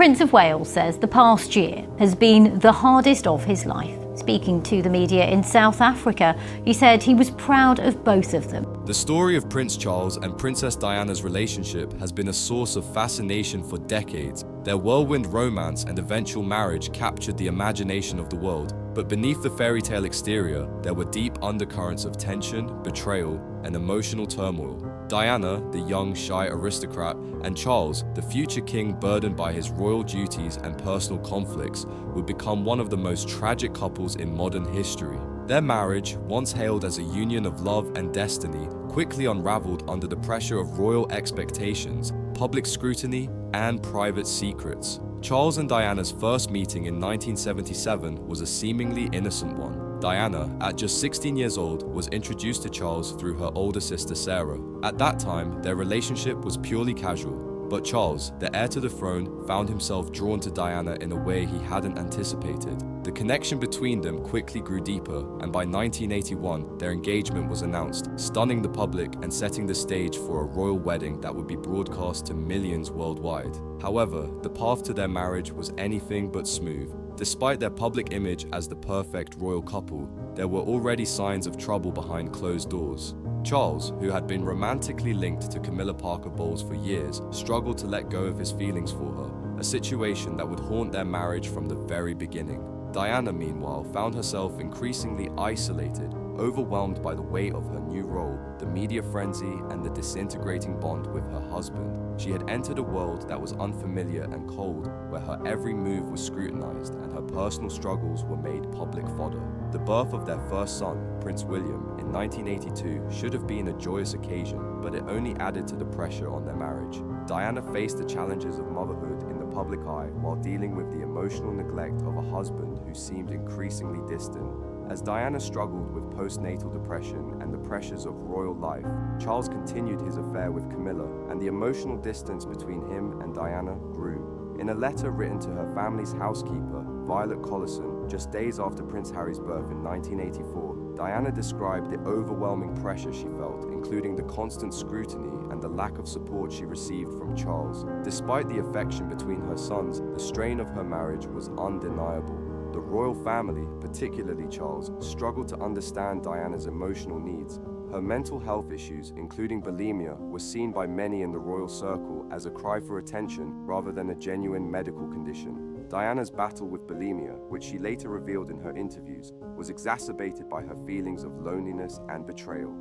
Prince of Wales says the past year has been the hardest of his life. Speaking to the media in South Africa, he said he was proud of both of them. The story of Prince Charles and Princess Diana's relationship has been a source of fascination for decades. Their whirlwind romance and eventual marriage captured the imagination of the world. But beneath the fairy tale exterior, there were deep undercurrents of tension, betrayal, and emotional turmoil. Diana, the young, shy aristocrat, and Charles, the future king burdened by his royal duties and personal conflicts, would become one of the most tragic couples in modern history. Their marriage, once hailed as a union of love and destiny, quickly unraveled under the pressure of royal expectations, public scrutiny, and private secrets. Charles and Diana's first meeting in 1977 was a seemingly innocent one. Diana, at just 16 years old, was introduced to Charles through her older sister Sarah. At that time, their relationship was purely casual. But Charles, the heir to the throne, found himself drawn to Diana in a way he hadn't anticipated. The connection between them quickly grew deeper, and by 1981, their engagement was announced, stunning the public and setting the stage for a royal wedding that would be broadcast to millions worldwide. However, the path to their marriage was anything but smooth. Despite their public image as the perfect royal couple, there were already signs of trouble behind closed doors. Charles, who had been romantically linked to Camilla Parker Bowles for years, struggled to let go of his feelings for her, a situation that would haunt their marriage from the very beginning. Diana, meanwhile, found herself increasingly isolated, overwhelmed by the weight of her new role, the media frenzy, and the disintegrating bond with her husband. She had entered a world that was unfamiliar and cold, where her every move was scrutinized and her personal struggles were made public fodder. The birth of their first son, Prince William, in 1982 should have been a joyous occasion, but it only added to the pressure on their marriage. Diana faced the challenges of motherhood in the public eye while dealing with the emotional neglect of a husband who seemed increasingly distant. As Diana struggled with postnatal depression and the pressures of royal life, Charles continued his affair with Camilla, and the emotional distance between him and Diana grew. In a letter written to her family's housekeeper, Violet Collison, just days after Prince Harry's birth in 1984, Diana described the overwhelming pressure she felt, including the constant scrutiny and the lack of support she received from Charles. Despite the affection between her sons, the strain of her marriage was undeniable. The royal family, particularly Charles, struggled to understand Diana's emotional needs. Her mental health issues, including bulimia, were seen by many in the royal circle as a cry for attention rather than a genuine medical condition. Diana's battle with bulimia, which she later revealed in her interviews, was exacerbated by her feelings of loneliness and betrayal.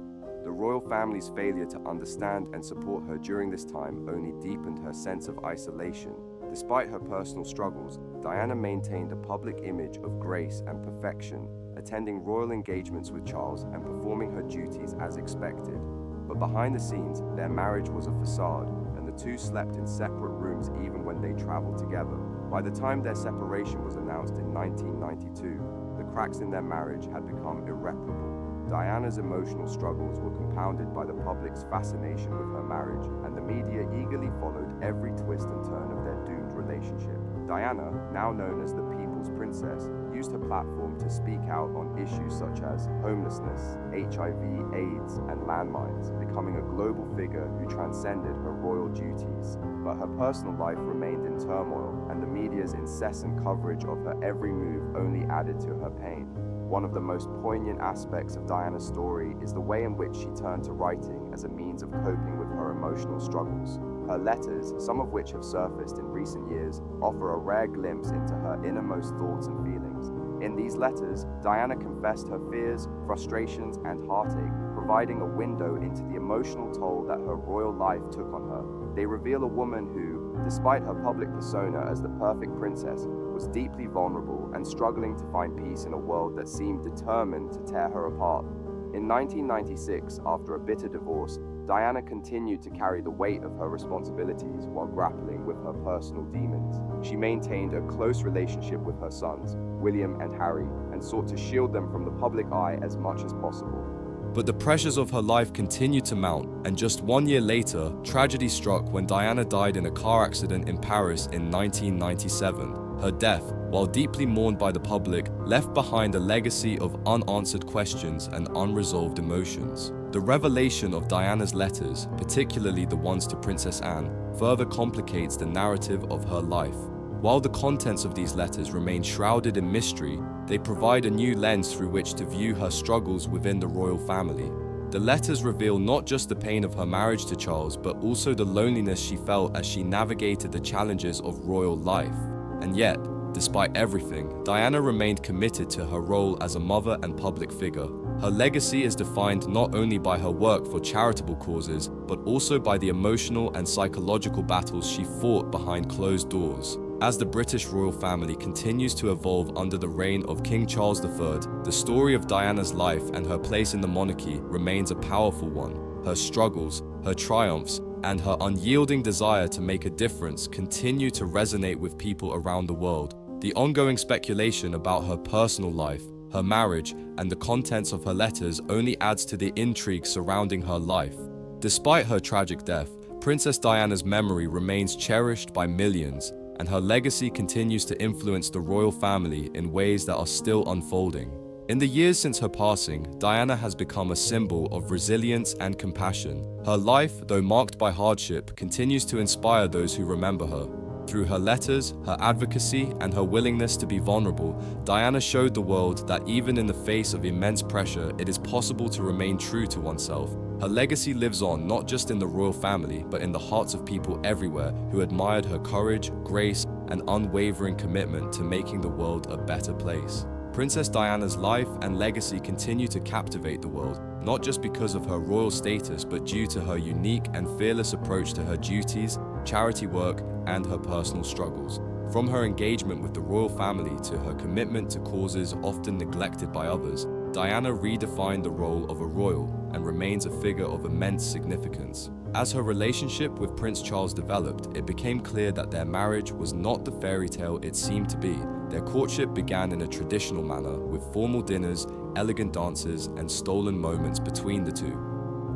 The royal family's failure to understand and support her during this time only deepened her sense of isolation. Despite her personal struggles, Diana maintained a public image of grace and perfection, attending royal engagements with Charles and performing her duties as expected. But behind the scenes, their marriage was a facade, and the two slept in separate rooms even when they traveled together. By the time their separation was announced in 1992, the cracks in their marriage had become irreparable. Diana's emotional struggles were compounded by the public's fascination with her marriage, and the media eagerly followed every twist and turn of their doomed relationship. Diana, now known as the People's Princess, used her platform to speak out on issues such as homelessness, HIV, AIDS, and landmines, becoming a global figure who transcended her royal duties. But her personal life remained in turmoil, and the media's incessant coverage of her every move only added to her pain. One of the most poignant aspects of Diana's story is the way in which she turned to writing as a means of coping with her emotional struggles. Her letters, some of which have surfaced in recent years, offer a rare glimpse into her innermost thoughts and feelings. In these letters, Diana confessed her fears, frustrations, and heartache, providing a window into the emotional toll that her royal life took on her. They reveal a woman who, despite her public persona as the perfect princess, was deeply vulnerable and struggling to find peace in a world that seemed determined to tear her apart. In 1996, after a bitter divorce, Diana continued to carry the weight of her responsibilities while grappling with her personal demons. She maintained a close relationship with her sons, William and Harry, and sought to shield them from the public eye as much as possible. But the pressures of her life continued to mount, and just 1 year later, tragedy struck when Diana died in a car accident in Paris in 1997. Her death, while deeply mourned by the public, left behind a legacy of unanswered questions and unresolved emotions. The revelation of Diana's letters, particularly the ones to Princess Anne, further complicates the narrative of her life. While the contents of these letters remain shrouded in mystery, they provide a new lens through which to view her struggles within the royal family. The letters reveal not just the pain of her marriage to Charles, but also the loneliness she felt as she navigated the challenges of royal life. And yet, despite everything, Diana remained committed to her role as a mother and public figure. Her legacy is defined not only by her work for charitable causes, but also by the emotional and psychological battles she fought behind closed doors. As the British royal family continues to evolve under the reign of King Charles III, the story of Diana's life and her place in the monarchy remains a powerful one. Her struggles, her triumphs, and her unyielding desire to make a difference continue to resonate with people around the world. The ongoing speculation about her personal life, her marriage, and the contents of her letters only adds to the intrigue surrounding her life. Despite her tragic death, Princess Diana's memory remains cherished by millions, and her legacy continues to influence the royal family in ways that are still unfolding. In the years since her passing, Diana has become a symbol of resilience and compassion. Her life, though marked by hardship, continues to inspire those who remember her. Through her letters, her advocacy, and her willingness to be vulnerable, Diana showed the world that even in the face of immense pressure, it is possible to remain true to oneself. Her legacy lives on not just in the royal family, but in the hearts of people everywhere who admired her courage, grace, and unwavering commitment to making the world a better place. Princess Diana's life and legacy continue to captivate the world, not just because of her royal status, but due to her unique and fearless approach to her duties, charity work, and her personal struggles. From her engagement with the royal family to her commitment to causes often neglected by others, Diana redefined the role of a royal and remains a figure of immense significance. As her relationship with Prince Charles developed, it became clear that their marriage was not the fairy tale it seemed to be. Their courtship began in a traditional manner, with formal dinners, elegant dances, and stolen moments between the two.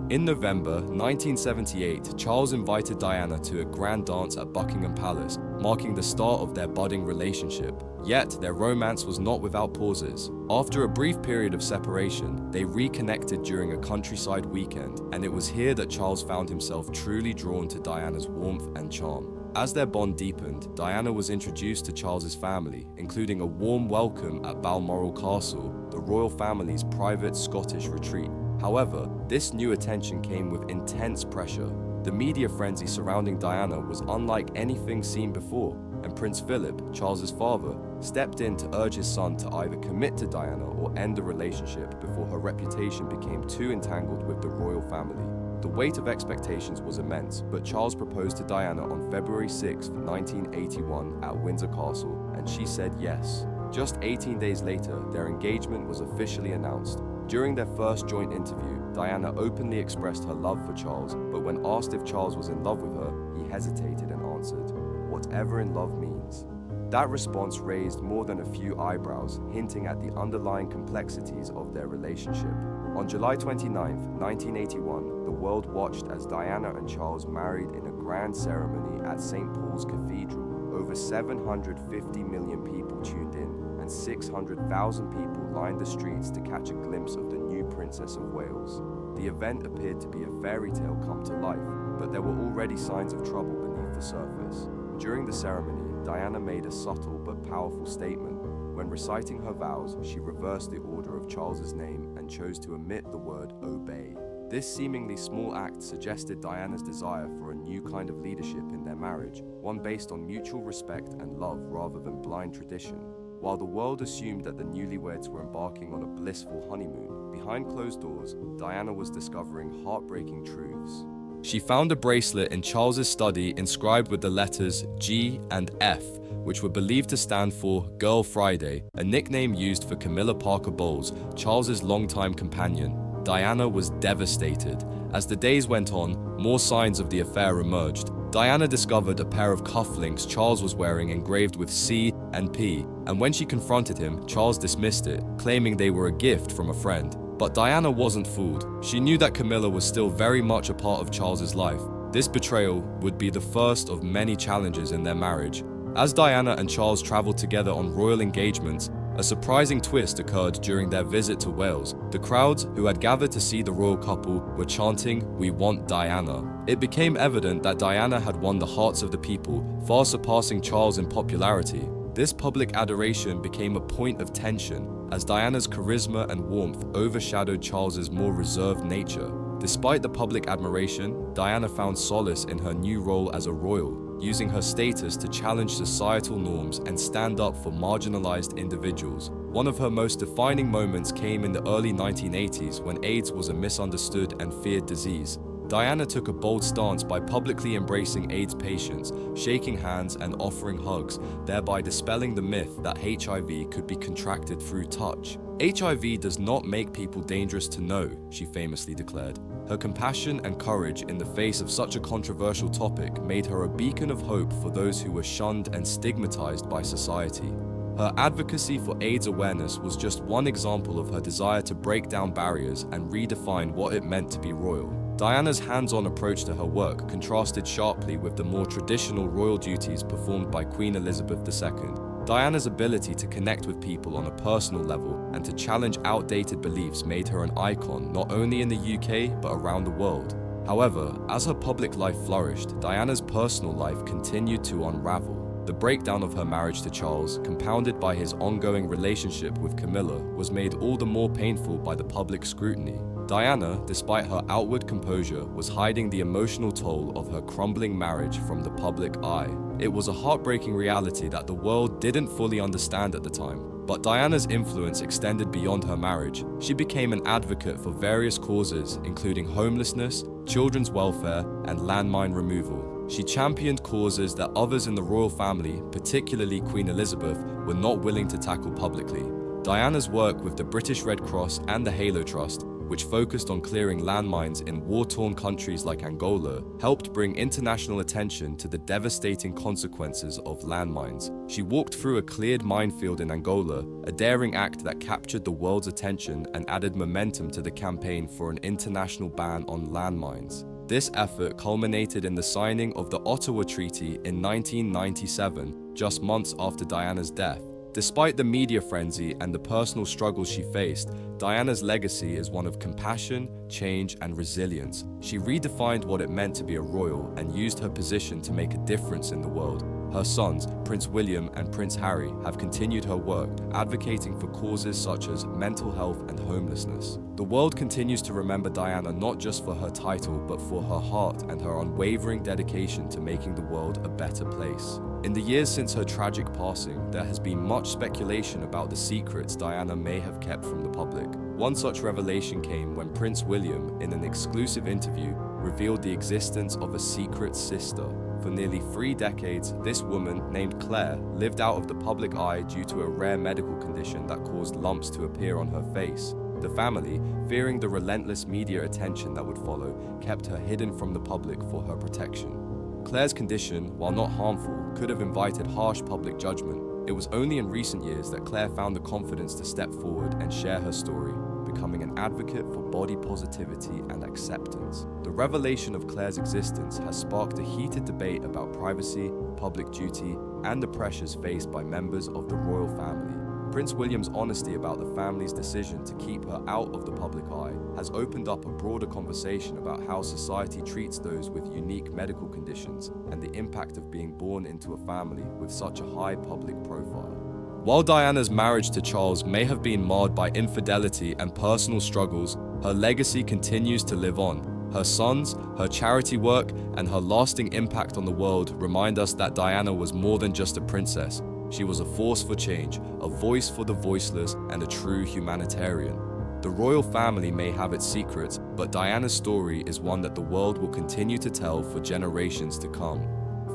In November 1978, Charles invited Diana to a grand dance at Buckingham Palace, marking the start of their budding relationship. Yet, their romance was not without pauses. After a brief period of separation, they reconnected during a countryside weekend, and it was here that Charles found himself truly drawn to Diana's warmth and charm. As their bond deepened, Diana was introduced to Charles's family, including a warm welcome at Balmoral Castle, the royal family's private Scottish retreat. However, this new attention came with intense pressure. The media frenzy surrounding Diana was unlike anything seen before, and Prince Philip, Charles's father, stepped in to urge his son to either commit to Diana or end the relationship before her reputation became too entangled with the royal family. The weight of expectations was immense, but Charles proposed to Diana on February 6, 1981 at Windsor Castle, and she said yes. Just 18 days later, their engagement was officially announced. During their first joint interview, Diana openly expressed her love for Charles, but when asked if Charles was in love with her, he hesitated and answered, "Whatever in love means." That response raised more than a few eyebrows, hinting at the underlying complexities of their relationship. On July 29, 1981, the world watched as Diana and Charles married in a grand ceremony at St. Paul's Cathedral. Over 750 million people tuned in, and 600,000 people lined the streets to catch a glimpse of the new Princess of Wales. The event appeared to be a fairy tale come to life, but there were already signs of trouble beneath the surface. During the ceremony, Diana made a subtle but powerful statement. When reciting her vows, she reversed the order of Charles's name and chose to omit the word obey. This seemingly small act suggested Diana's desire for a new kind of leadership in their marriage, one based on mutual respect and love rather than blind tradition. While the world assumed that the newlyweds were embarking on a blissful honeymoon, behind closed doors, Diana was discovering heartbreaking truths. She found a bracelet in Charles's study inscribed with the letters G and F, which were believed to stand for Girl Friday, a nickname used for Camilla Parker Bowles, Charles's longtime companion. Diana was devastated. As the days went on, more signs of the affair emerged. Diana discovered a pair of cufflinks Charles was wearing engraved with C and P, and when she confronted him, Charles dismissed it, claiming they were a gift from a friend. But Diana wasn't fooled. She knew that Camilla was still very much a part of Charles's life. This betrayal would be the first of many challenges in their marriage. As Diana and Charles traveled together on royal engagements, A surprising twist occurred during their visit to Wales. The crowds who had gathered to see the royal couple were chanting, "We want Diana." It became evident that Diana had won the hearts of the people, far surpassing Charles in popularity. This public adoration became a point of tension, as Diana's charisma and warmth overshadowed Charles's more reserved nature. Despite the public admiration, Diana found solace in her new role as a royal, using her status to challenge societal norms and stand up for marginalized individuals. One of her most defining moments came in the early 1980s when AIDS was a misunderstood and feared disease. Diana took a bold stance by publicly embracing AIDS patients, shaking hands and offering hugs, thereby dispelling the myth that HIV could be contracted through touch. "HIV does not make people dangerous to know," she famously declared. Her compassion and courage in the face of such a controversial topic made her a beacon of hope for those who were shunned and stigmatized by society. Her advocacy for AIDS awareness was just one example of her desire to break down barriers and redefine what it meant to be royal. Diana's hands-on approach to her work contrasted sharply with the more traditional royal duties performed by Queen Elizabeth II. Diana's ability to connect with people on a personal level and to challenge outdated beliefs made her an icon not only in the UK but around the world. However, as her public life flourished, Diana's personal life continued to unravel. The breakdown of her marriage to Charles, compounded by his ongoing relationship with Camilla, was made all the more painful by the public scrutiny. Diana, despite her outward composure, was hiding the emotional toll of her crumbling marriage from the public eye. It was a heartbreaking reality that the world didn't fully understand at the time. But Diana's influence extended beyond her marriage. She became an advocate for various causes, including homelessness, children's welfare, and landmine removal. She championed causes that others in the royal family, particularly Queen Elizabeth, were not willing to tackle publicly. Diana's work with the British Red Cross and the Halo Trust, which focused on clearing landmines in war-torn countries like Angola, helped bring international attention to the devastating consequences of landmines. She walked through a cleared minefield in Angola, a daring act that captured the world's attention and added momentum to the campaign for an international ban on landmines. This effort culminated in the signing of the Ottawa Treaty in 1997, just months after Diana's death. Despite the media frenzy and the personal struggles she faced, Diana's legacy is one of compassion, change, and resilience. She redefined what it meant to be a royal and used her position to make a difference in the world. Her sons, Prince William and Prince Harry, have continued her work, advocating for causes such as mental health and homelessness. The world continues to remember Diana not just for her title, but for her heart and her unwavering dedication to making the world a better place. In the years since her tragic passing, there has been much speculation about the secrets Diana may have kept from the public. One such revelation came when Prince William, in an exclusive interview, revealed the existence of a secret sister. For nearly 3 decades, this woman, named Claire, lived out of the public eye due to a rare medical condition that caused lumps to appear on her face. The family, fearing the relentless media attention that would follow, kept her hidden from the public for her protection. Claire's condition, while not harmful, could have invited harsh public judgment. It was only in recent years that Claire found the confidence to step forward and share her story, becoming an advocate for body positivity and acceptance. The revelation of Claire's existence has sparked a heated debate about privacy, public duty, and the pressures faced by members of the royal family. Prince William's honesty about the family's decision to keep her out of the public eye has opened up a broader conversation about how society treats those with unique medical conditions and the impact of being born into a family with such a high public profile. While Diana's marriage to Charles may have been marred by infidelity and personal struggles, her legacy continues to live on. Her sons, her charity work, and her lasting impact on the world remind us that Diana was more than just a princess. She was a force for change, a voice for the voiceless, and a true humanitarian. The royal family may have its secrets, but Diana's story is one that the world will continue to tell for generations to come.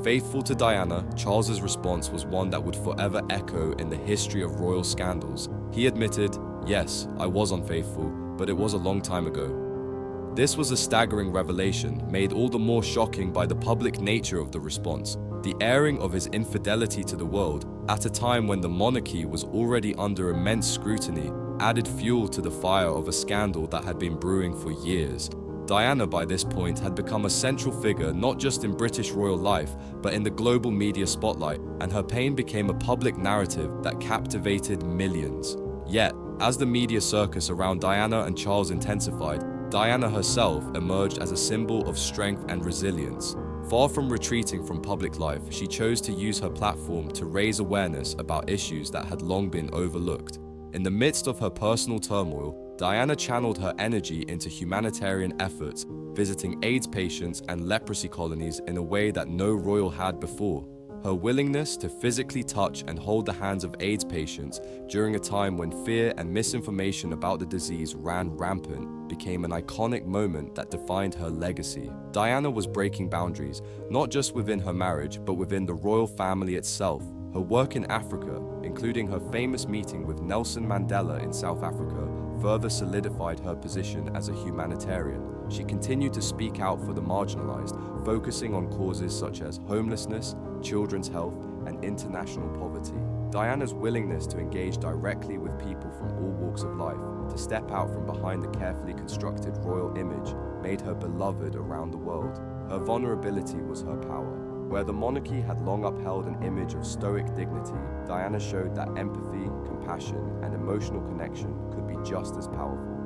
Faithful to Diana, Charles's response was one that would forever echo in the history of royal scandals. He admitted, "Yes, I was unfaithful, but it was a long time ago." This was a staggering revelation, made all the more shocking by the public nature of the response. The airing of his infidelity to the world, at a time when the monarchy was already under immense scrutiny, added fuel to the fire of a scandal that had been brewing for years. Diana, by this point, had become a central figure not just in British royal life, but in the global media spotlight, and her pain became a public narrative that captivated millions. Yet, as the media circus around Diana and Charles intensified, Diana herself emerged as a symbol of strength and resilience. Far from retreating from public life, she chose to use her platform to raise awareness about issues that had long been overlooked. In the midst of her personal turmoil, Diana channeled her energy into humanitarian efforts, visiting AIDS patients and leprosy colonies in a way that no royal had before. Her willingness to physically touch and hold the hands of AIDS patients during a time when fear and misinformation about the disease ran rampant became an iconic moment that defined her legacy. Diana was breaking boundaries, not just within her marriage, but within the royal family itself. Her work in Africa, including her famous meeting with Nelson Mandela in South Africa, further solidified her position as a humanitarian. She continued to speak out for the marginalized, focusing on causes such as homelessness, children's health, and international poverty. Diana's willingness to engage directly with people from all walks of life, to step out from behind the carefully constructed royal image, made her beloved around the world. Her vulnerability was her power. Where the monarchy had long upheld an image of stoic dignity, Diana showed that empathy, compassion, and emotional connection could be just as powerful.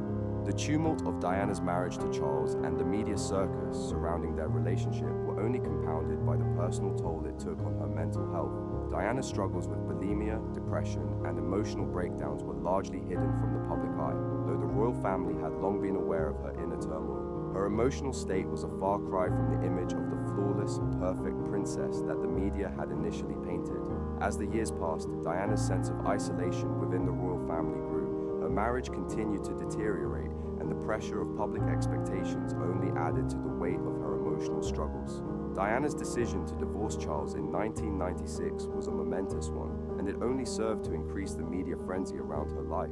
The tumult of Diana's marriage to Charles and the media circus surrounding their relationship were only compounded by the personal toll it took on her mental health. Diana's struggles with bulimia, depression, and emotional breakdowns were largely hidden from the public eye, though the royal family had long been aware of her inner turmoil. Her emotional state was a far cry from the image of the flawless, perfect princess that the media had initially painted. As the years passed, Diana's sense of isolation within the royal family grew. Her marriage continued to deteriorate, and the pressure of public expectations only added to the weight of her emotional struggles. Diana's decision to divorce Charles in 1996 was a momentous one, and it only served to increase the media frenzy around her life.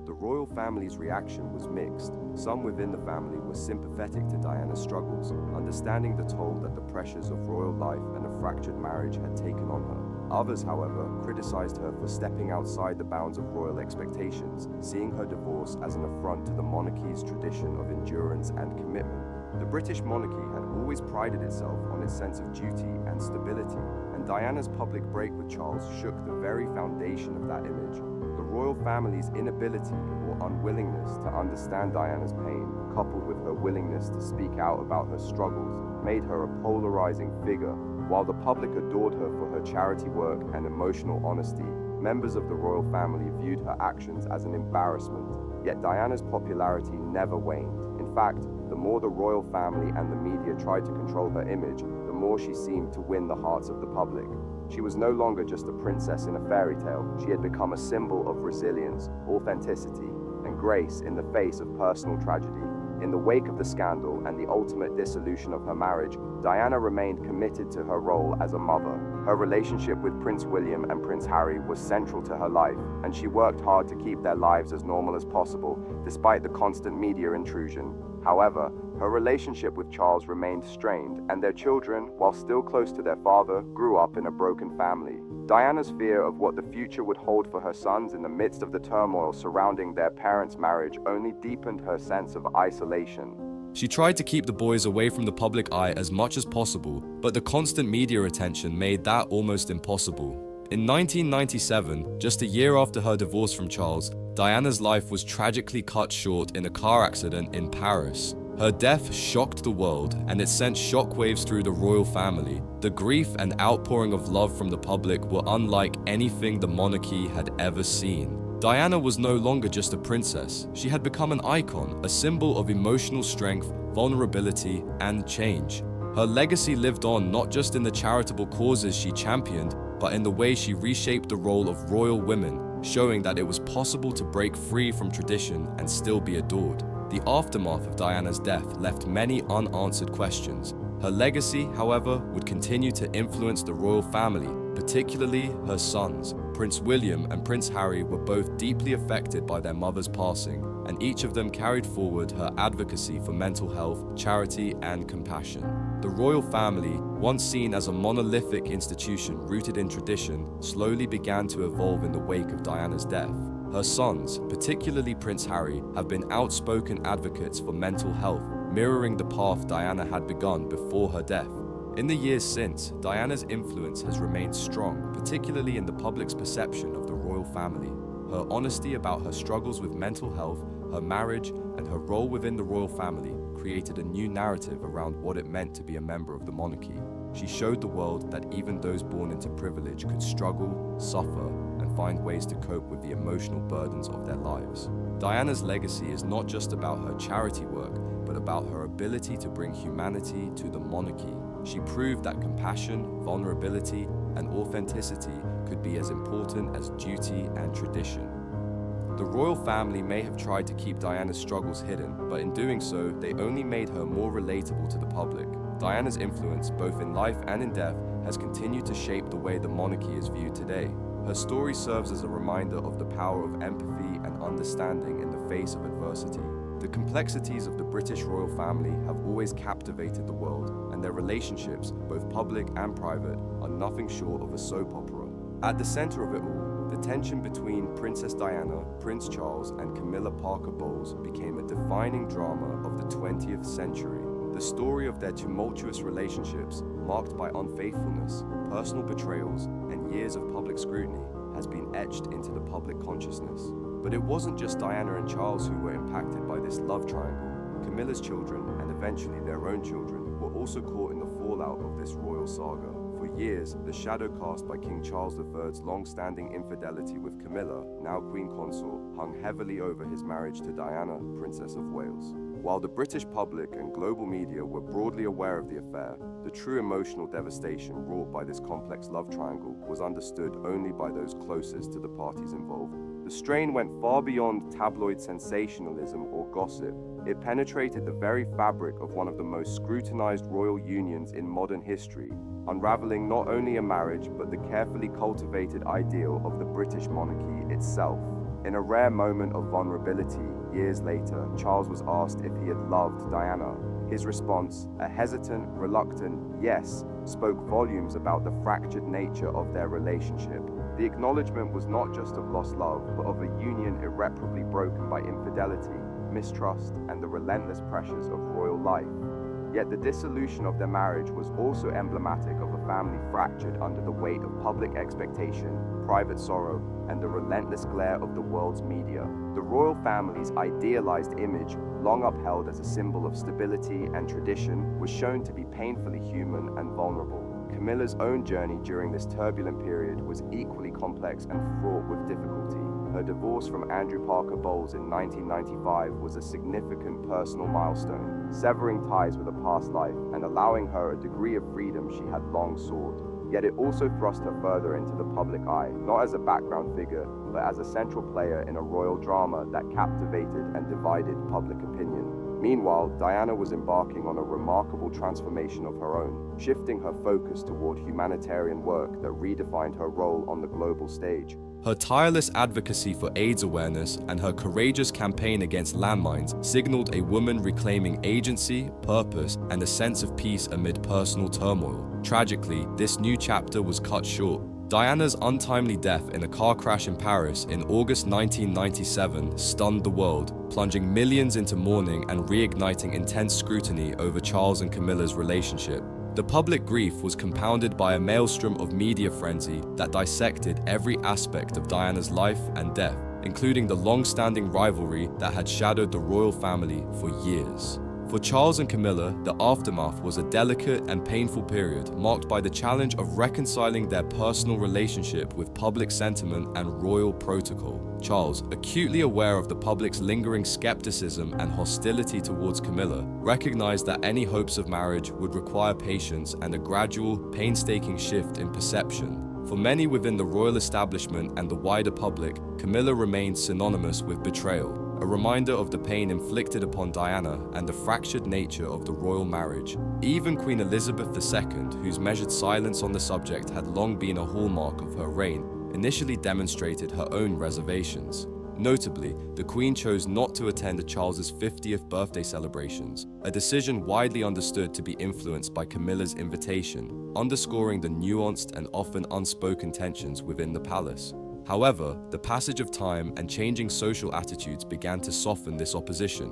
The royal family's reaction was mixed. Some within the family were sympathetic to Diana's struggles, understanding the toll that the pressures of royal life and a fractured marriage had taken on her. Others, however, criticized her for stepping outside the bounds of royal expectations, seeing her divorce as an affront to the monarchy's tradition of endurance and commitment. The British monarchy had always prided itself on its sense of duty and stability, and Diana's public break with Charles shook the very foundation of that image. The royal family's inability or unwillingness to understand Diana's pain, coupled with her willingness to speak out about her struggles, made her a polarizing figure. While the public adored her for her charity work and emotional honesty, members of the royal family viewed her actions as an embarrassment. Yet Diana's popularity never waned. In fact, the more the royal family and the media tried to control her image, the more she seemed to win the hearts of the public. She was no longer just a princess in a fairy tale. She had become a symbol of resilience, authenticity, and grace in the face of personal tragedy. In the wake of the scandal and the ultimate dissolution of her marriage, Diana remained committed to her role as a mother. Her relationship with Prince William and Prince Harry was central to her life, and she worked hard to keep their lives as normal as possible, despite the constant media intrusion. However, her relationship with Charles remained strained, and their children, while still close to their father, grew up in a broken family. Diana's fear of what the future would hold for her sons in the midst of the turmoil surrounding their parents' marriage only deepened her sense of isolation. She tried to keep the boys away from the public eye as much as possible, but the constant media attention made that almost impossible. In 1997, just a year after her divorce from Charles, Diana's life was tragically cut short in a car accident in Paris. Her death shocked the world, and it sent shockwaves through the royal family. The grief and outpouring of love from the public were unlike anything the monarchy had ever seen. Diana was no longer just a princess. She had become an icon, a symbol of emotional strength, vulnerability, and change. Her legacy lived on not just in the charitable causes she championed, but in the way she reshaped the role of royal women, showing that it was possible to break free from tradition and still be adored. The aftermath of Diana's death left many unanswered questions. Her legacy, however, would continue to influence the royal family, particularly her sons. Prince William and Prince Harry were both deeply affected by their mother's passing, and each of them carried forward her advocacy for mental health, charity, and compassion. The royal family, once seen as a monolithic institution rooted in tradition, slowly began to evolve in the wake of Diana's death. Her sons, particularly Prince Harry, have been outspoken advocates for mental health, mirroring the path Diana had begun before her death. In the years since, Diana's influence has remained strong, particularly in the public's perception of the royal family. Her honesty about her struggles with mental health, her marriage, and her role within the royal family created a new narrative around what it meant to be a member of the monarchy. She showed the world that even those born into privilege could struggle, suffer, and find ways to cope with the emotional burdens of their lives. Diana's legacy is not just about her charity work, but about her ability to bring humanity to the monarchy. She proved that compassion, vulnerability, and authenticity could be as important as duty and tradition. The royal family may have tried to keep Diana's struggles hidden, but in doing so, they only made her more relatable to the public. Diana's influence, both in life and in death, has continued to shape the way the monarchy is viewed today. Her story serves as a reminder of the power of empathy and understanding in the face of adversity. The complexities of the British royal family have always captivated the world, and their relationships, both public and private, are nothing short of a soap opera. At the center of it all, the tension between Princess Diana, Prince Charles, and Camilla Parker Bowles became a defining drama of the 20th century. The story of their tumultuous relationships, marked by unfaithfulness, personal betrayals, and years of public scrutiny, has been etched into the public consciousness. But it wasn't just Diana and Charles who were impacted by this love triangle. Camilla's children, and eventually their own children, were also caught in the fallout of this royal saga. For years, the shadow cast by King Charles III's long-standing infidelity with Camilla, now Queen Consort, hung heavily over his marriage to Diana, Princess of Wales. While the British public and global media were broadly aware of the affair, the true emotional devastation wrought by this complex love triangle was understood only by those closest to the parties involved. The strain went far beyond tabloid sensationalism or gossip. It penetrated the very fabric of one of the most scrutinized royal unions in modern history, unraveling not only a marriage but the carefully cultivated ideal of the British monarchy itself. In a rare moment of vulnerability, years later, Charles was asked if he had loved Diana. His response, a hesitant, reluctant yes, spoke volumes about the fractured nature of their relationship. The acknowledgement was not just of lost love, but of a union irreparably broken by infidelity, mistrust, and the relentless pressures of royal life. Yet the dissolution of their marriage was also emblematic of a family fractured under the weight of public expectation, private sorrow, and the relentless glare of the world's media. The royal family's idealized image, long upheld as a symbol of stability and tradition, was shown to be painfully human and vulnerable. Camilla's own journey during this turbulent period was equally complex and fraught with difficulty. Her divorce from Andrew Parker Bowles in 1995 was a significant personal milestone, severing ties with a past life and allowing her a degree of freedom she had long sought. Yet it also thrust her further into the public eye, not as a background figure, but as a central player in a royal drama that captivated and divided public opinion. Meanwhile, Diana was embarking on a remarkable transformation of her own, shifting her focus toward humanitarian work that redefined her role on the global stage. Her tireless advocacy for AIDS awareness and her courageous campaign against landmines signaled a woman reclaiming agency, purpose, and a sense of peace amid personal turmoil. Tragically, this new chapter was cut short. Diana's untimely death in a car crash in Paris in August 1997 stunned the world, plunging millions into mourning and reigniting intense scrutiny over Charles and Camilla's relationship. The public grief was compounded by a maelstrom of media frenzy that dissected every aspect of Diana's life and death, including the long-standing rivalry that had shadowed the royal family for years. For Charles and Camilla, the aftermath was a delicate and painful period marked by the challenge of reconciling their personal relationship with public sentiment and royal protocol. Charles, acutely aware of the public's lingering skepticism and hostility towards Camilla, recognized that any hopes of marriage would require patience and a gradual, painstaking shift in perception. For many within the royal establishment and the wider public, Camilla remained synonymous with betrayal, a reminder of the pain inflicted upon Diana and the fractured nature of the royal marriage. Even Queen Elizabeth II, whose measured silence on the subject had long been a hallmark of her reign, initially demonstrated her own reservations. Notably, the Queen chose not to attend Charles's 50th birthday celebrations, a decision widely understood to be influenced by Camilla's invitation, underscoring the nuanced and often unspoken tensions within the palace. However, the passage of time and changing social attitudes began to soften this opposition.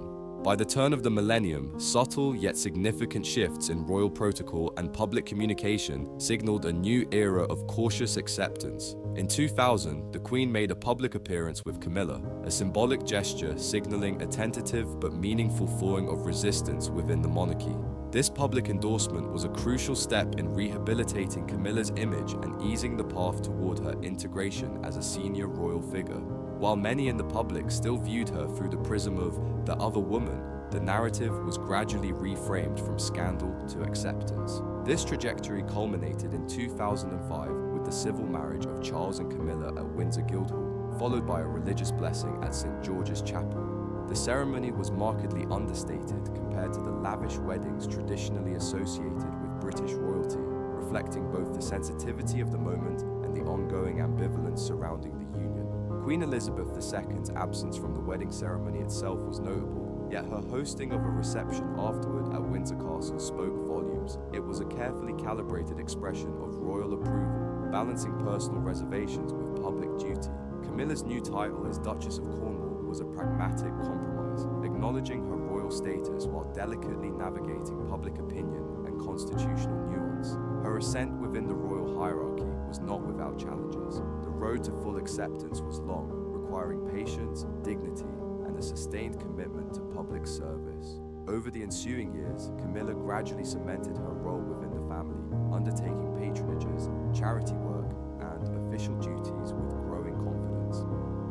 By the turn of the millennium, subtle yet significant shifts in royal protocol and public communication signaled a new era of cautious acceptance. In 2000, the Queen made a public appearance with Camilla, a symbolic gesture signaling a tentative but meaningful thawing of resistance within the monarchy. This public endorsement was a crucial step in rehabilitating Camilla's image and easing the path toward her integration as a senior royal figure. While many in the public still viewed her through the prism of the other woman, the narrative was gradually reframed from scandal to acceptance. This trajectory culminated in 2005 with the civil marriage of Charles and Camilla at Windsor Guildhall, followed by a religious blessing at St. George's Chapel. The ceremony was markedly understated compared to the lavish weddings traditionally associated with British royalty, reflecting both the sensitivity of the moment and the ongoing ambivalence surrounding the union. Queen Elizabeth II's absence from the wedding ceremony itself was notable, yet her hosting of a reception afterward at Windsor Castle spoke volumes. It was a carefully calibrated expression of royal approval, balancing personal reservations with public duty. Camilla's new title as Duchess of Cornwall was a pragmatic compromise, acknowledging her royal status while delicately navigating public opinion and constitutional nuance. Her ascent within the royal hierarchy was not without challenges. The road to full acceptance was long, requiring patience, dignity, and a sustained commitment to public service. Over the ensuing years, Camilla gradually cemented her role within the family, undertaking patronages, charity work, and official duties with growing confidence.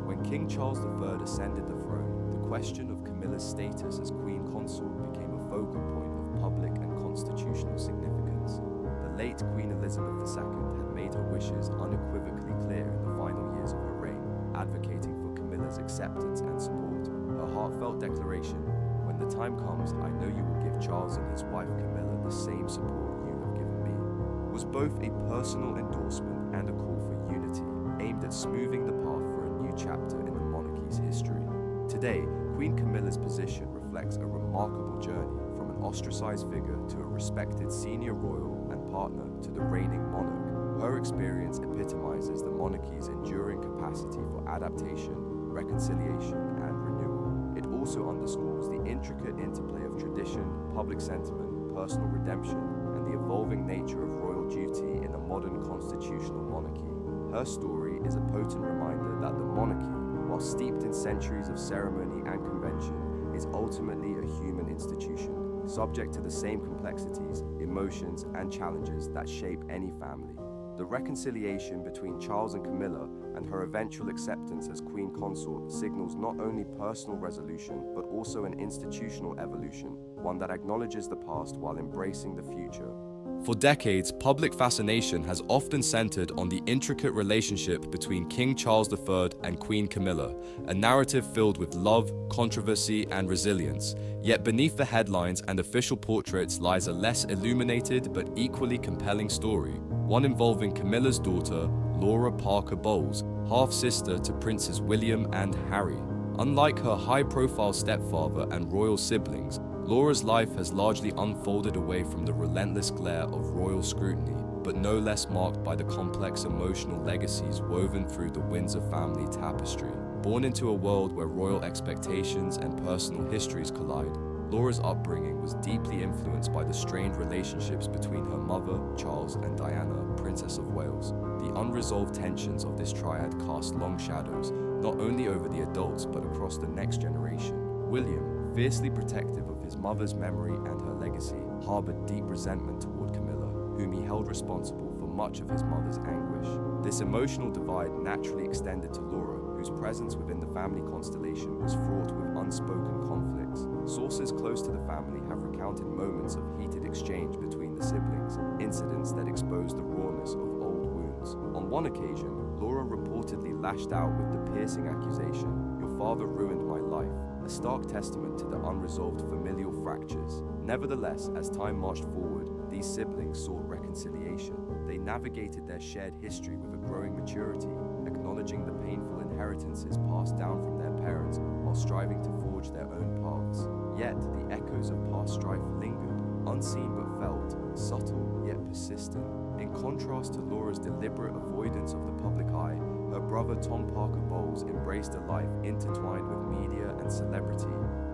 When King Charles III ascended the throne, the question of Camilla's status as Queen Consort became a focal point of public and constitutional significance. The late Queen Elizabeth II had made her wishes unequivocally clear in the final years of her reign, advocating for Camilla's acceptance and support. Her heartfelt declaration, "When the time comes, I know you will give Charles and his wife Camilla the same support you have given me," was both a personal endorsement and a call for unity, aimed at smoothing the path for a new chapter in the monarchy's history. Today, Queen Camilla's position reflects a remarkable journey from an ostracized figure to a respected senior royal and partner to the reigning monarch. Her experience epitomizes the monarchy's enduring capacity for adaptation, reconciliation, and renewal. It also underscores the intricate interplay of tradition, public sentiment, personal redemption, and the evolving nature of royal duty in a modern constitutional monarchy. Her story is a potent reminder that the monarchy, while steeped in centuries of ceremony and convention, is ultimately a human institution, subject to the same complexities, emotions, and challenges that shape any family. The reconciliation between Charles and Camilla and her eventual acceptance as Queen Consort signals not only personal resolution, but also an institutional evolution, one that acknowledges the past while embracing the future. For decades, public fascination has often centered on the intricate relationship between King Charles III and Queen Camilla, a narrative filled with love, controversy, and resilience. Yet beneath the headlines and official portraits lies a less illuminated but equally compelling story, one involving Camilla's daughter, Laura Parker Bowles, half-sister to Princes William and Harry. Unlike her high-profile stepfather and royal siblings, Laura's life has largely unfolded away from the relentless glare of royal scrutiny, but no less marked by the complex emotional legacies woven through the Windsor family tapestry. Born into a world where royal expectations and personal histories collide, Laura's upbringing was deeply influenced by the strained relationships between her mother, Charles, and Diana, Princess of Wales. The unresolved tensions of this triad cast long shadows, not only over the adults but across the next generation. William, fiercely protective of his mother's memory and her legacy, harbored deep resentment toward Camilla, whom he held responsible for much of his mother's anguish. This emotional divide naturally extended to Laura, whose presence within the family constellation was fraught with unspoken conflicts. Sources close to the family have recounted moments of heated exchange between the siblings, incidents that exposed the rawness of old wounds. On one occasion, Laura reportedly lashed out with the piercing accusation, "Your father ruined my life," a stark testament to the unresolved familial fractures. Nevertheless, as time marched forward, these siblings sought reconciliation. They navigated their shared history with a growing maturity, acknowledging the painful inheritances passed down from their parents while striving to forge their own paths. Yet, the echoes of past strife lingered, unseen but felt, subtle yet persistent. In contrast to Laura's deliberate avoidance of the public eye, her brother brother Tom Parker Bowles embraced a life intertwined with media and celebrity,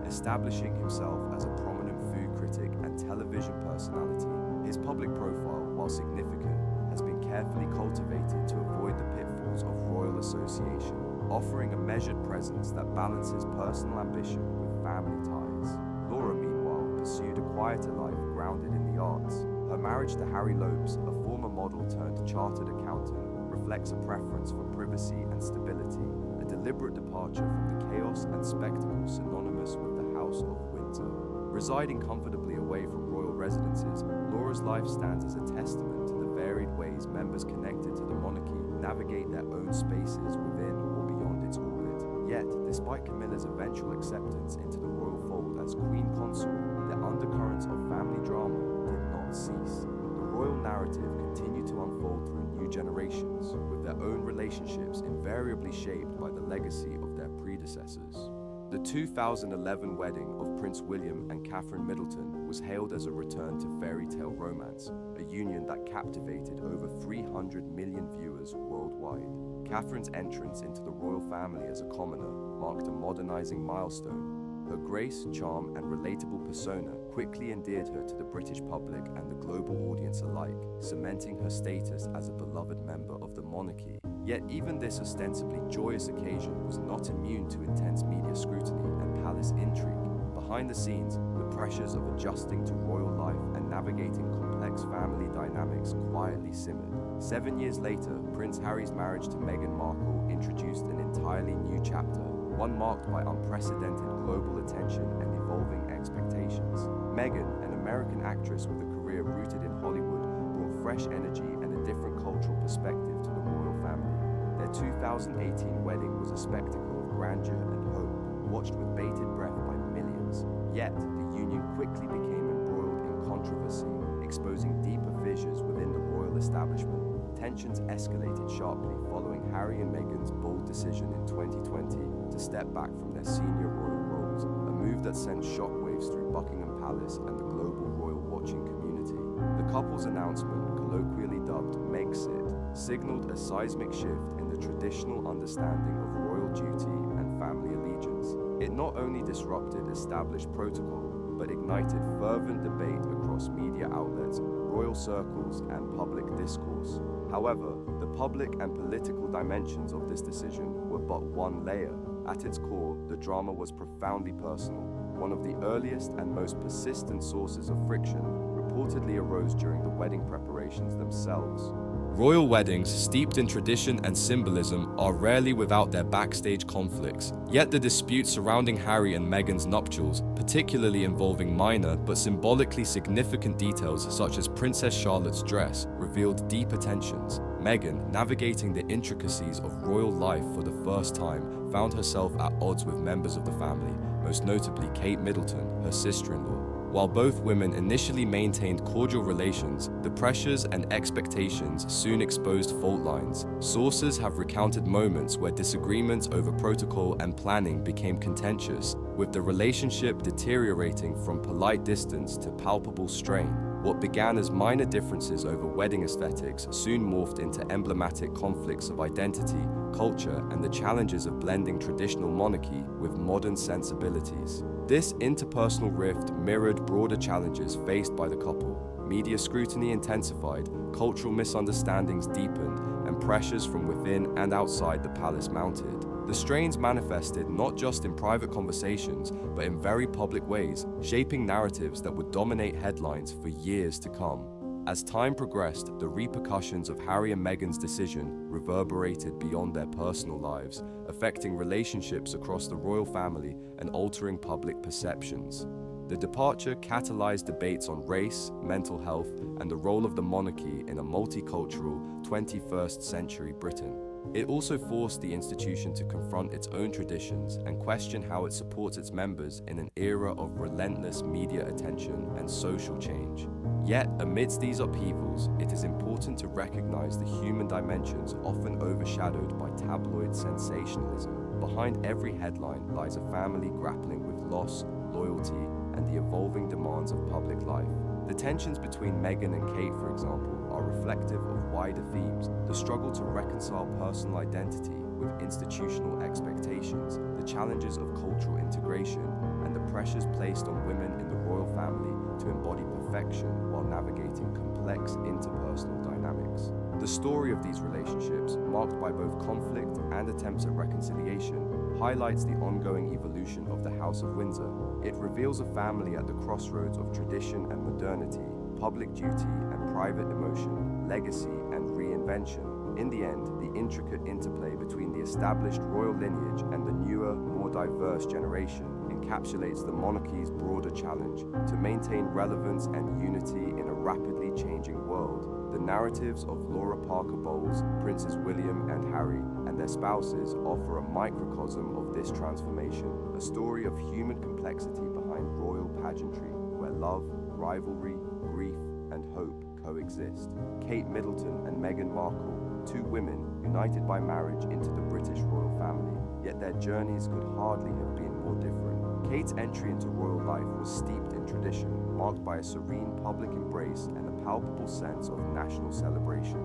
establishing himself as a prominent food critic and television personality. His public profile, while significant, has been carefully cultivated to avoid the pitfalls of royal association, offering a measured presence that balances personal ambition with family ties. Laura, meanwhile, pursued a quieter life grounded in the arts. Her marriage to Harry Lopes, a former model turned chartered accountant, reflects a preference for privacy and stability, a deliberate departure from the chaos and spectacle synonymous with the House of Windsor. Residing comfortably away from royal residences, Laura's life stands as a testament to the varied ways members connected to the monarchy navigate their own spaces within or beyond its orbit. Yet, despite Camilla's eventual acceptance into the royal fold as Queen Consort, the undercurrents of family drama did not cease. The royal narrative continued to unfold through new generations, with their own relationships invariably shaped by the legacy of their predecessors. The 2011 wedding of Prince William and Catherine Middleton was hailed as a return to fairy tale romance, a union that captivated over 300 million viewers worldwide. Catherine's entrance into the royal family as a commoner marked a modernizing milestone. Her grace, charm, and relatable persona quickly endeared her to the British public and the global audience alike, cementing her status as a beloved member of the monarchy. Yet even this ostensibly joyous occasion was not immune to intense media scrutiny and palace intrigue. Behind the scenes, the pressures of adjusting to royal life and navigating complex family dynamics quietly simmered. 7 years later, Prince Harry's marriage to Meghan Markle introduced an entirely new chapter, one marked by unprecedented global attention and evolving expectations. Meghan, an American actress with a career rooted in Hollywood, brought fresh energy and a different cultural perspective to the royal family. Their 2018 wedding was a spectacle of grandeur and hope, watched with bated breath by millions. Yet, the union quickly became embroiled in controversy, exposing deeper fissures within the royal establishment. Tensions escalated sharply following Harry and Meghan's bold decision in 2020 to step back from their senior royal roles, a move that sent shockwaves through Buckingham Palace and the global royal watching community. The couple's announcement, colloquially dubbed Megxit, signaled a seismic shift in the traditional understanding of royal duty and family allegiance. It not only disrupted established protocol, but ignited fervent debate across media outlets, royal circles, and public discourse. However, the public and political dimensions of this decision were but one layer. At its core, the drama was profoundly personal. One of the earliest and most persistent sources of friction reportedly arose during the wedding preparations themselves. Royal weddings, steeped in tradition and symbolism, are rarely without their backstage conflicts. Yet the disputes surrounding Harry and Meghan's nuptials, particularly involving minor but symbolically significant details such as Princess Charlotte's dress, revealed deeper tensions. Meghan, navigating the intricacies of royal life for the first time, found herself at odds with members of the family, most notably Kate Middleton, her sister-in-law. While both women initially maintained cordial relations, the pressures and expectations soon exposed fault lines. Sources have recounted moments where disagreements over protocol and planning became contentious, with the relationship deteriorating from polite distance to palpable strain. What began as minor differences over wedding aesthetics soon morphed into emblematic conflicts of identity, culture, and the challenges of blending traditional monarchy with modern sensibilities. This interpersonal rift mirrored broader challenges faced by the couple. Media scrutiny intensified, cultural misunderstandings deepened, and pressures from within and outside the palace mounted. The strains manifested not just in private conversations, but in very public ways, shaping narratives that would dominate headlines for years to come. As time progressed, the repercussions of Harry and Meghan's decision reverberated beyond their personal lives, affecting relationships across the royal family and altering public perceptions. The departure catalyzed debates on race, mental health, and the role of the monarchy in a multicultural 21st century Britain. It also forced the institution to confront its own traditions and question how it supports its members in an era of relentless media attention and social change. Yet, amidst these upheavals, it is important to recognize the human dimensions often overshadowed by tabloid sensationalism. Behind every headline lies a family grappling with loss, loyalty, and the evolving demands of public life. The tensions between Meghan and Kate, for example, are reflective of wider themes: the struggle to reconcile personal identity with institutional expectations, the challenges of cultural integration, and the pressures placed on women in the royal family to embody perfection while navigating complex interpersonal dynamics. The story of these relationships, marked by both conflict and attempts at reconciliation, highlights the ongoing evolution of the House of Windsor. It reveals a family at the crossroads of tradition and modernity, public duty and private emotion, legacy and reinvention. In the end, the intricate interplay between the established royal lineage and the newer, more diverse generation encapsulates the monarchy's broader challenge to maintain relevance and unity in a rapidly changing world. The narratives of Laura Parker Bowles, Princes William and Harry, and their spouses offer a microcosm of this transformation, a story of human complexity behind royal pageantry, where love, rivalry, grief, and hope coexist. Kate Middleton and Meghan Markle, two women united by marriage into the British royal family, yet their journeys could hardly have been more different. Kate's entry into royal life was steeped in tradition, marked by a serene public embrace and a palpable sense of national celebration.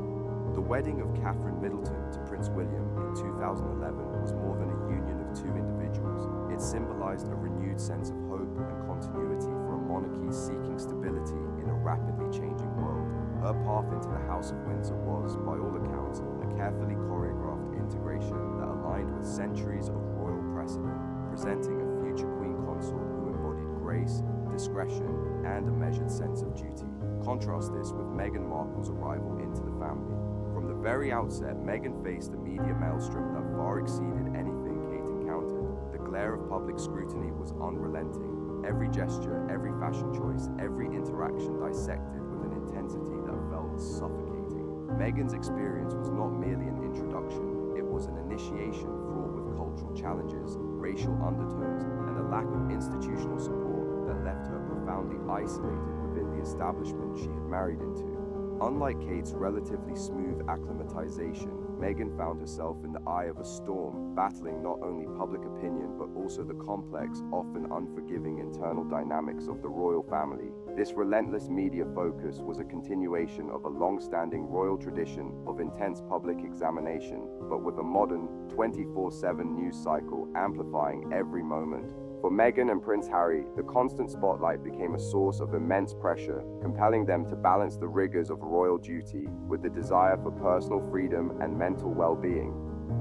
The wedding of Catherine Middleton to Prince William in 2011 was more than a union of two individuals. It symbolized a renewed sense of hope and continuity for a monarchy seeking stability in a rapidly changing world. Her path into the House of Windsor was, by all accounts, a carefully choreographed integration that aligned with centuries of royal precedent, presenting a future queen consort who embodied grace, discretion, and a measured sense of duty. Contrast this with Meghan Markle's arrival into the family. From the very outset, Meghan faced a media maelstrom that far exceeded anything Kate encountered. The glare of public scrutiny was unrelenting. Every gesture, every fashion choice, every interaction dissected with an intensity that felt suffocating. Meghan's experience was not merely an introduction, it was an initiation fraught with cultural challenges, racial undertones, and a lack of institutional support that left her profoundly isolated within the establishment she had married into. Unlike Kate's relatively smooth acclimatization, Meghan found herself in the eye of a storm, battling not only public opinion but also the complex, often unforgiving internal dynamics of the royal family. This relentless media focus was a continuation of a long-standing royal tradition of intense public examination, but with a modern 24/7 news cycle amplifying every moment. For Meghan and Prince Harry, the constant spotlight became a source of immense pressure, compelling them to balance the rigors of royal duty with the desire for personal freedom and mental well-being.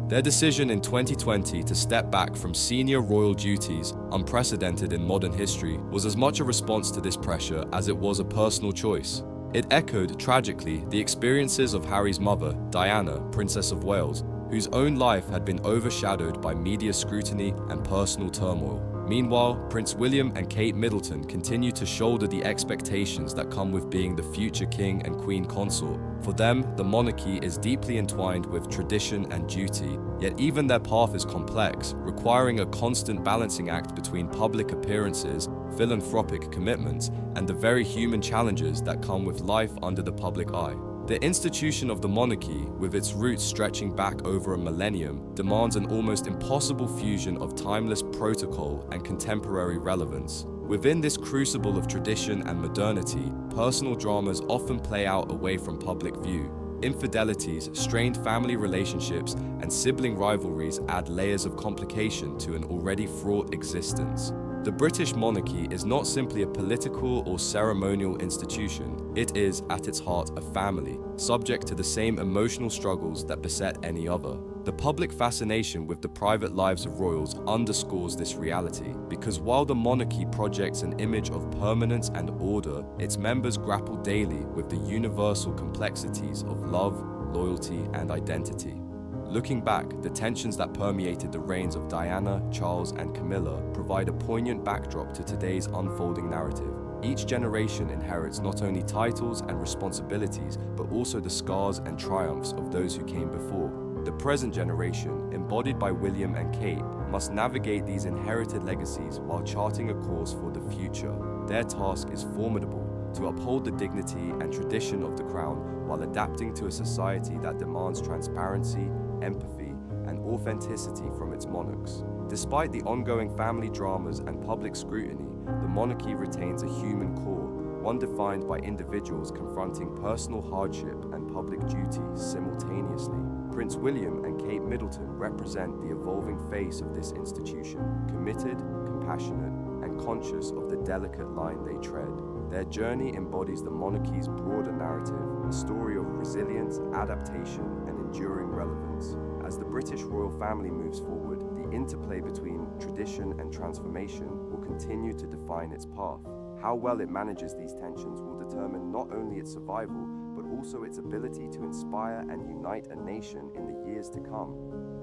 Their decision in 2020 to step back from senior royal duties, unprecedented in modern history, was as much a response to this pressure as it was a personal choice. It echoed, tragically, the experiences of Harry's mother, Diana, Princess of Wales, whose own life had been overshadowed by media scrutiny and personal turmoil. Meanwhile, Prince William and Kate Middleton continue to shoulder the expectations that come with being the future king and queen consort. For them, the monarchy is deeply entwined with tradition and duty, yet even their path is complex, requiring a constant balancing act between public appearances, philanthropic commitments, and the very human challenges that come with life under the public eye. The institution of the monarchy, with its roots stretching back over a millennium, demands an almost impossible fusion of timeless protocol and contemporary relevance. Within this crucible of tradition and modernity, personal dramas often play out away from public view. Infidelities, strained family relationships, and sibling rivalries add layers of complication to an already fraught existence. The British monarchy is not simply a political or ceremonial institution. It is, at its heart, a family, subject to the same emotional struggles that beset any other. The public fascination with the private lives of royals underscores this reality, because while the monarchy projects an image of permanence and order, its members grapple daily with the universal complexities of love, loyalty, and identity. Looking back, the tensions that permeated the reigns of Diana, Charles, and Camilla provide a poignant backdrop to today's unfolding narrative. Each generation inherits not only titles and responsibilities, but also the scars and triumphs of those who came before. The present generation, embodied by William and Kate, must navigate these inherited legacies while charting a course for the future. Their task is formidable: to uphold the dignity and tradition of the crown while adapting to a society that demands transparency, empathy, and authenticity from its monarchs. Despite the ongoing family dramas and public scrutiny, the monarchy retains a human core, one defined by individuals confronting personal hardship and public duty simultaneously. Prince William and Kate Middleton represent the evolving face of this institution, committed, compassionate, and conscious of the delicate line they tread. Their journey embodies the monarchy's broader narrative, a story of resilience, adaptation, and enduring relevance. As the British royal family moves forward, the interplay between tradition and transformation will continue to define its path. How well it manages these tensions will determine not only its survival, but also its ability to inspire and unite a nation in the years to come.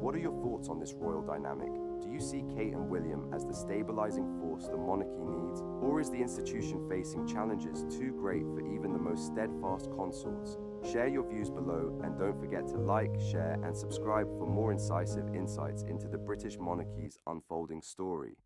What are your thoughts on this royal dynamic? Do you see Kate and William as the stabilizing force the monarchy needs, or is the institution facing challenges too great for even the most steadfast consorts? Share your views below, and don't forget to like, share, and subscribe for more incisive insights into the British monarchy's unfolding story.